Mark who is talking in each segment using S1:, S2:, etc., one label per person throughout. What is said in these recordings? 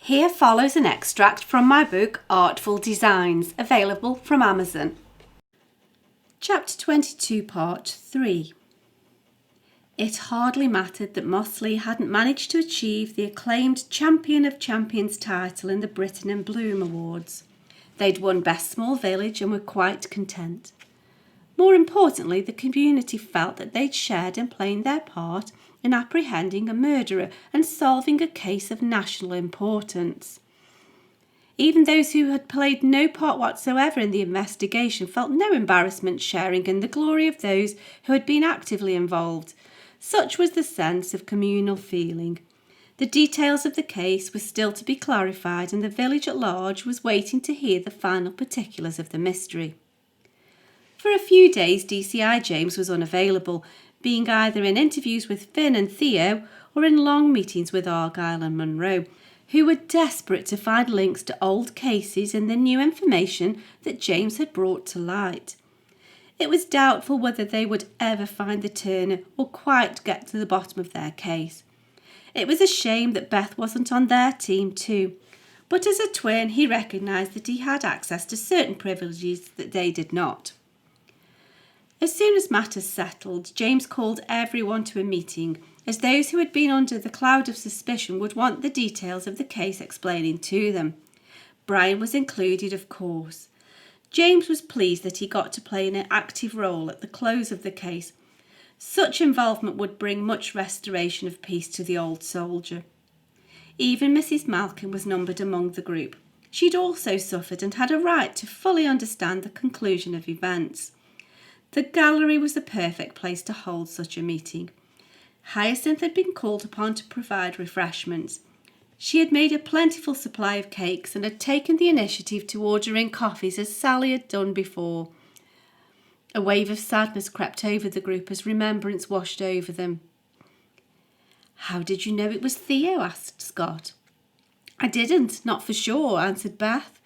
S1: Here follows an extract from my book Artful Designs, available from Amazon. Chapter 22, Part 3. It hardly mattered that Mossleigh hadn't managed to achieve the acclaimed Champion of Champions title in the Britain and Bloom Awards. They'd won Best Small Village and were quite content. More importantly, the community felt that they'd shared in playing their part in apprehending a murderer and solving a case of national importance. Even those who had played no part whatsoever in the investigation felt no embarrassment sharing in the glory of those who had been actively involved. Such was the sense of communal feeling. The details of the case were still to be clarified, and the village at large was waiting to hear the final particulars of the mystery. For a few days DCI James was unavailable, being either in interviews with Finn and Theo or in long meetings with Argyle and Munro, who were desperate to find links to old cases and the new information that James had brought to light. It was doubtful whether they would ever find the turner or quite get to the bottom of their case. It was a shame that Beth wasn't on their team too, but as a twin he recognised that he had access to certain privileges that they did not. As soon as matters settled, James called everyone to a meeting, as those who had been under the cloud of suspicion would want the details of the case explaining to them. Brian was included, of course. James was pleased that he got to play an active role at the close of the case. Such involvement would bring much restoration of peace to the old soldier. Even Mrs. Malkin was numbered among the group. She'd also suffered and had a right to fully understand the conclusion of events. The gallery was the perfect place to hold such a meeting. Hyacinth had been called upon to provide refreshments. She had made a plentiful supply of cakes and had taken the initiative to order in coffees as Sally had done before. A wave of sadness crept over the group as remembrance washed over them. "How did you know it was Theo?" asked Scott. "I didn't, not for sure," answered Beth.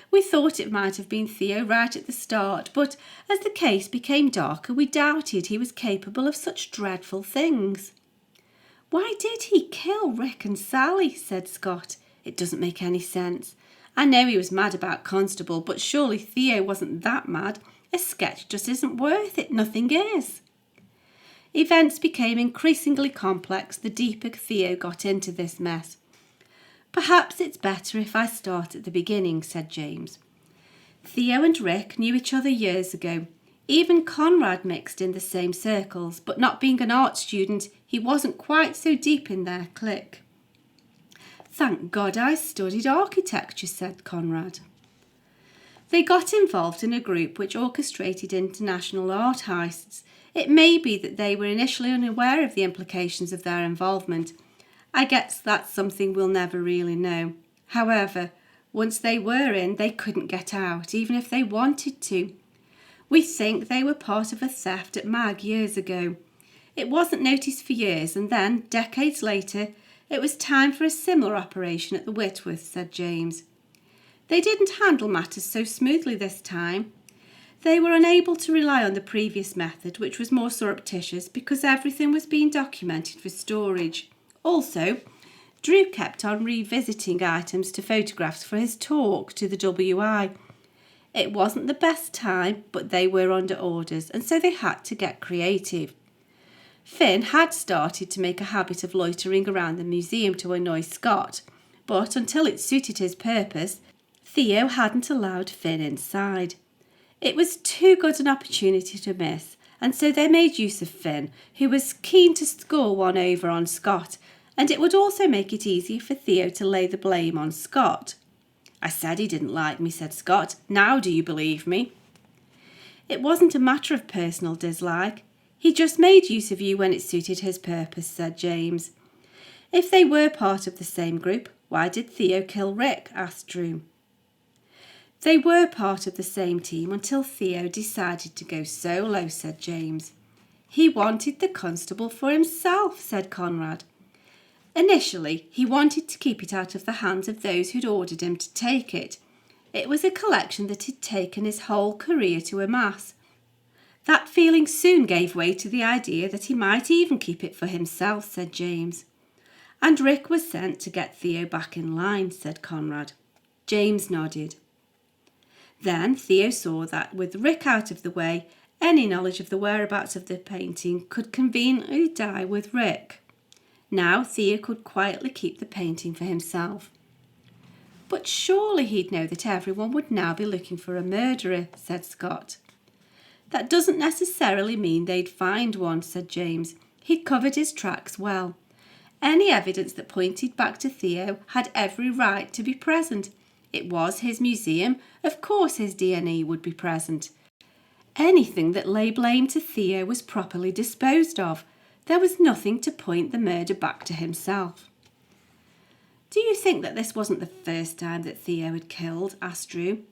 S1: "We thought it might have been Theo right at the start, but as the case became darker, we doubted he was capable of such dreadful things." "Why did he kill Rick and Sally?" said Scott. "It doesn't make any sense. I know he was mad about Constable, but surely Theo wasn't that mad. A sketch just isn't worth it. Nothing is." Events became increasingly complex the deeper Theo got into this mess. "Perhaps it's better if I start at the beginning," said James. "Theo and Rick knew each other years ago. Even Conrad mixed in the same circles, but not being an art student, he wasn't quite so deep in their clique." "Thank God I studied architecture," said Conrad. They got involved in a group which orchestrated international art heists. It may be that they were initially unaware of the implications of their involvement. I guess that's something we'll never really know. However, once they were in, they couldn't get out, even if they wanted to. We think they were part of a theft at Mag years ago. It wasn't noticed for years, and then, decades later, it was time for a similar operation at the Whitworth, said James. They didn't handle matters so smoothly this time. They were unable to rely on the previous method, which was more surreptitious, because everything was being documented for storage. Also, Drew kept on revisiting items to photographs for his talk to the WI. It wasn't the best time, but they were under orders, and so they had to get creative. Finn had started to make a habit of loitering around the museum to annoy Scott, but until it suited his purpose, Theo hadn't allowed Finn inside. It was too good an opportunity to miss, and so they made use of Finn, who was keen to score one over on Scott, and it would also make it easier for Theo to lay the blame on Scott. "I said he didn't like me," said Scott. "Now do you believe me?" "It wasn't a matter of personal dislike. He just made use of you when it suited his purpose," said James. "If they were part of the same group, why did Theo kill Rick?" asked Drew. "They were part of the same team until Theo decided to go solo," said James. "He wanted the Constable for himself," said Conrad. "Initially, he wanted to keep it out of the hands of those who'd ordered him to take it. It was a collection that had taken his whole career to amass. That feeling soon gave way to the idea that he might even keep it for himself," said James. And Rick was sent to get Theo back in line, said Conrad. James nodded. Then Theo saw that with Rick out of the way, any knowledge of the whereabouts of the painting could conveniently die with Rick. Now Theo could quietly keep the painting for himself. But surely he'd know that everyone would now be looking for a murderer, said Scott. That doesn't necessarily mean they'd find one, said James. He'd covered his tracks well. Any evidence that pointed back to Theo had every right to be present. It was his museum, of course his DNA would be present. Anything that lay blame to Theo was properly disposed of. There was nothing to point the murder back to himself. Do you think that this wasn't the first time that Theo had killed? Asked Drew.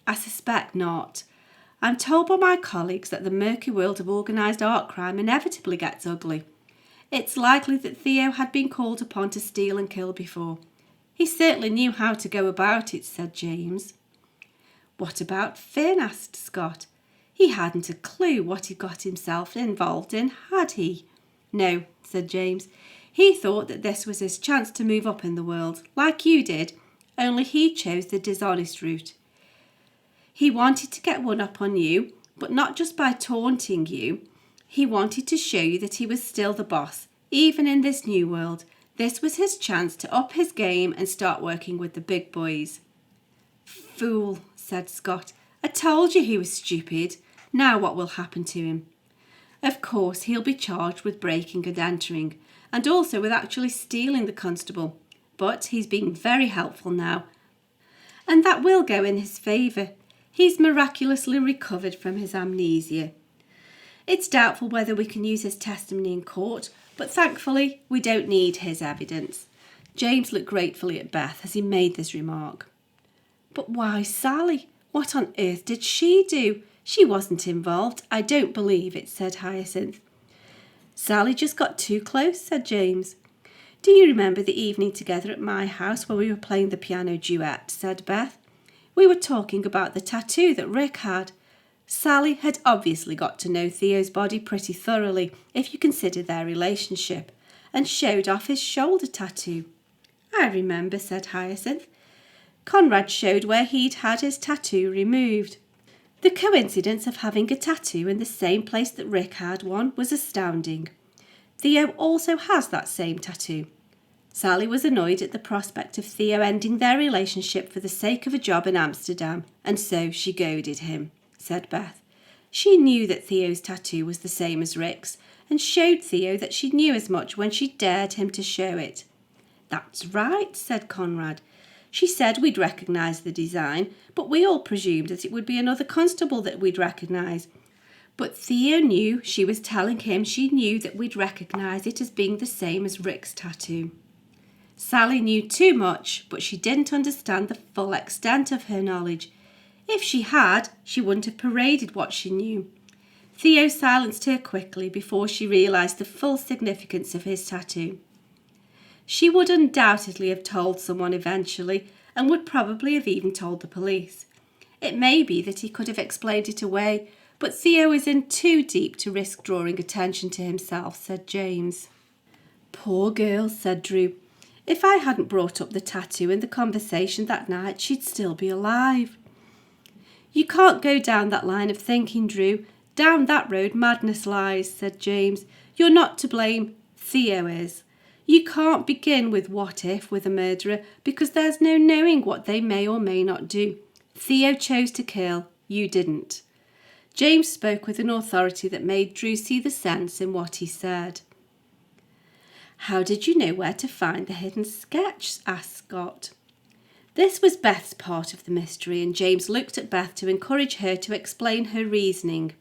S1: I suspect not. I'm told by my colleagues that the murky world of organised art crime inevitably gets ugly. It's likely that Theo had been called upon to steal and kill before. He certainly knew how to go about it, said James. What about Finn? Asked Scott. He hadn't a clue what he got himself involved in, had he? No, said James. He thought that this was his chance to move up in the world, like you did, only he chose the dishonest route. He wanted to get one up on you, but not just by taunting you. He wanted to show you that he was still the boss, even in this new world. This was his chance to up his game and start working with the big boys. Fool, said Scott. I told you he was stupid. Now what will happen to him? Of course, he'll be charged with breaking and entering, and also with actually stealing the constable. But he's being very helpful now, and that will go in his favour. He's miraculously recovered from his amnesia. It's doubtful whether we can use his testimony in court, but thankfully we don't need his evidence. James looked gratefully at Beth as he made this remark. But why Sally? What on earth did she do? She wasn't involved, I don't believe it, said Hyacinth. Sally just got too close, said James. Do you remember the evening together at my house when we were playing the piano duet, said Beth. We were talking about the tattoo that Rick had. Sally had obviously got to know Theo's body pretty thoroughly, if you consider their relationship, and showed off his shoulder tattoo. I remember, said Hyacinth. Conrad showed where he'd had his tattoo removed. The coincidence of having a tattoo in the same place that Rick had one was astounding. Theo also has that same tattoo. Sally was annoyed at the prospect of Theo ending their relationship for the sake of a job in Amsterdam, and so she goaded him, said Beth. She knew that Theo's tattoo was the same as Rick's, and showed Theo that she knew as much when she dared him to show it. That's right, said Conrad. She said we'd recognise the design, but we all presumed that it would be another constable that we'd recognise. But Theo knew she was telling him she knew that we'd recognise it as being the same as Rick's tattoo. Sally knew too much, but she didn't understand the full extent of her knowledge. If she had, she wouldn't have paraded what she knew. Theo silenced her quickly before she realised the full significance of his tattoo. She would undoubtedly have told someone eventually, and would probably have even told the police. It may be that he could have explained it away, but Theo is in too deep to risk drawing attention to himself, said James. Poor girl, said Drew. If I hadn't brought up the tattoo in the conversation that night, she'd still be alive. You can't go down that line of thinking, Drew. Down that road madness lies, said James. You're not to blame. Theo is. You can't begin with what if with a murderer, because there's no knowing what they may or may not do. Theo chose to kill. You didn't. James spoke with an authority that made Drew see the sense in what he said. How did you know where to find the hidden sketch? Asked Scott. This was Beth's part of the mystery, and James looked at Beth to encourage her to explain her reasoning.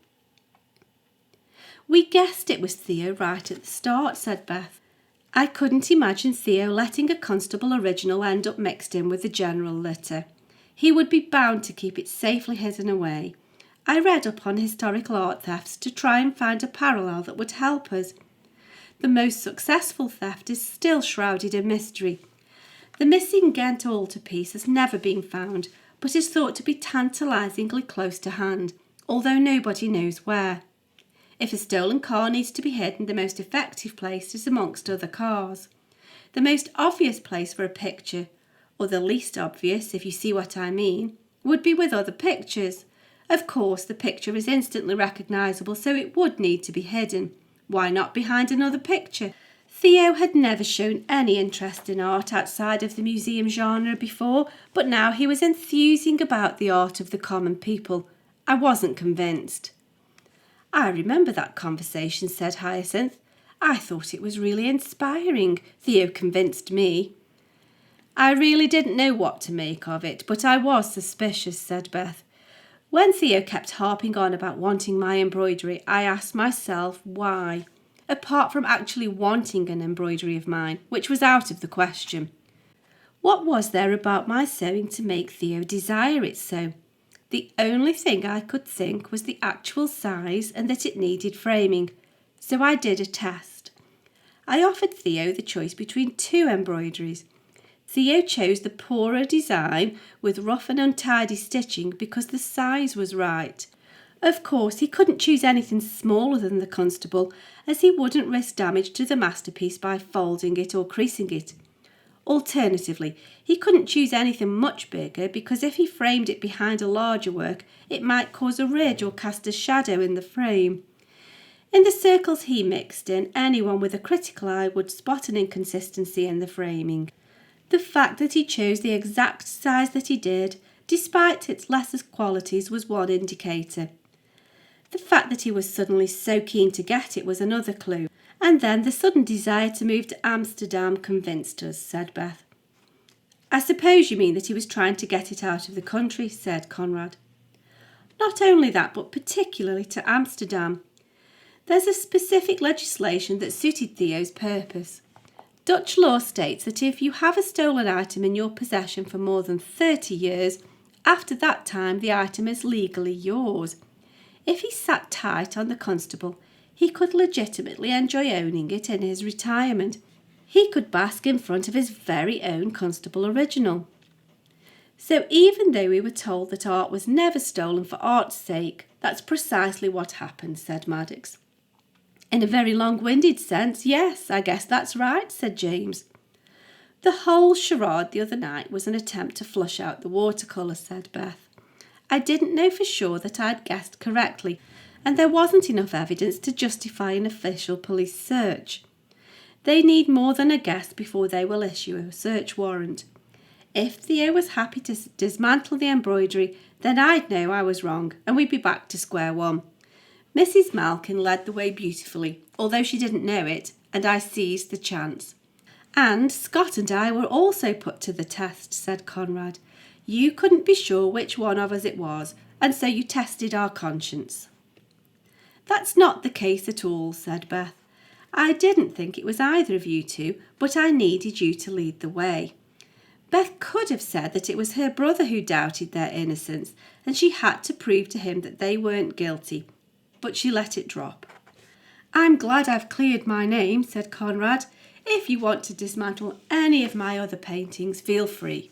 S1: We guessed it was Theo right at the start, said Beth. I couldn't imagine Theo letting a constable original end up mixed in with the general litter. He would be bound to keep it safely hidden away. I read up on historical art thefts to try and find a parallel that would help us. The most successful theft is still shrouded in mystery. The missing Ghent altarpiece has never been found, but is thought to be tantalisingly close to hand, although nobody knows where. If a stolen car needs to be hidden, the most effective place is amongst other cars. the most obvious place for a picture, or the least obvious, if you see what I mean, would be with other pictures. Of course, the picture is instantly recognisable, so it would need to be hidden. Why not behind another picture? Theo had never shown any interest in art outside of the museum genre before, but now he was enthusing about the art of the common people. I wasn't convinced. I remember that conversation, said Hyacinth. I thought it was really inspiring. Theo convinced me. I really didn't know what to make of it, but I was suspicious, said Beth. When Theo kept harping on about wanting my embroidery, I asked myself why, apart from actually wanting an embroidery of mine, which was out of the question. What was there about my sewing to make Theo desire it so? The only thing I could think was the actual size and that it needed framing, so I did a test. I offered Theo the choice between 2 embroideries. Theo chose the poorer design with rough and untidy stitching because the size was right. Of course, he couldn't choose anything smaller than the Constable, as he wouldn't risk damage to the masterpiece by folding it or creasing it. Alternatively, he couldn't choose anything much bigger because if he framed it behind a larger work, it might cause a ridge or cast a shadow in the frame. In the circles he mixed in, anyone with a critical eye would spot an inconsistency in the framing. The fact that he chose the exact size that he did, despite its lesser qualities, was one indicator. The fact that he was suddenly so keen to get it was another clue. And then the sudden desire to move to Amsterdam convinced us, said Beth. I suppose you mean that he was trying to get it out of the country, said Conrad. Not only that, but particularly to Amsterdam. There's a specific legislation that suited Theo's purpose. Dutch law states that if you have a stolen item in your possession for more than 30 years, after that time the item is legally yours. If he sat tight on the Constable, he could legitimately enjoy owning it in his retirement. He could bask in front of his very own Constable original. So even though we were told that art was never stolen for art's sake, that's precisely what happened, said Maddox. In a very long-winded sense, yes, I guess that's right, said James. The whole charade the other night was an attempt to flush out the watercolour, said Beth. I didn't know for sure that I'd guessed correctly, and there wasn't enough evidence to justify an official police search. They need more than a guess before they will issue a search warrant. If Theo was happy to dismantle the embroidery, then I'd know I was wrong, and we'd be back to square one. Mrs. Malkin led the way beautifully, although she didn't know it, and I seized the chance. And Scott and I were also put to the test, said Conrad. You couldn't be sure which one of us it was, and so you tested our conscience. That's not the case at all, said Beth. I didn't think it was either of you two, but I needed you to lead the way. Beth could have said that it was her brother who doubted their innocence, and she had to prove to him that they weren't guilty, but she let it drop. I'm glad I've cleared my name, said Conrad. If you want to dismantle any of my other paintings, feel free.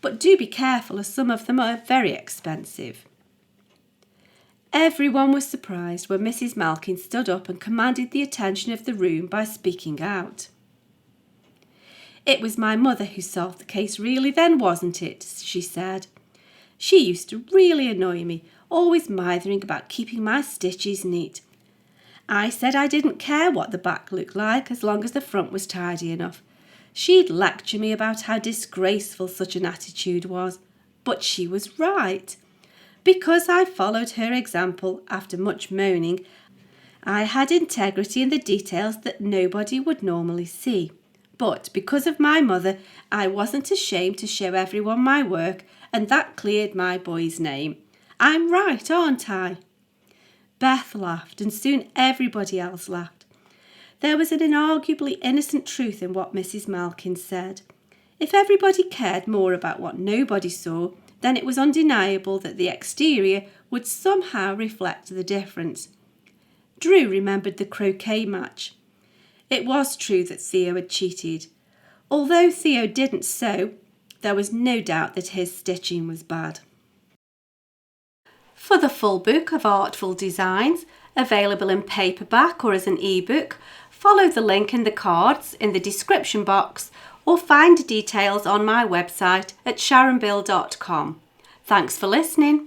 S1: But do be careful, as some of them are very expensive. Everyone was surprised when Mrs. Malkin stood up and commanded the attention of the room by speaking out. It was my mother who solved the case really then, wasn't it? She said. She used to really annoy me, always mithering about keeping my stitches neat. I said I didn't care what the back looked like as long as the front was tidy enough. She'd lecture me about how disgraceful such an attitude was, but she was right. Because I followed her example after much moaning, I had integrity in the details that nobody would normally see. But because of my mother, I wasn't ashamed to show everyone my work, and that cleared my boy's name. I'm right, aren't I? Beth laughed, and soon everybody else laughed. There was an inarguably innocent truth in what Mrs. Malkin said. If everybody cared more about what nobody saw, then it was undeniable that the exterior would somehow reflect the difference. Drew remembered the croquet match. It was true that Theo had cheated. Although Theo didn't sew, there was no doubt that his stitching was bad. For the full book of Artful Designs, available in paperback or as an e-book, follow the link in the cards in the description box or find details on my website at sharonbill.com. Thanks for listening.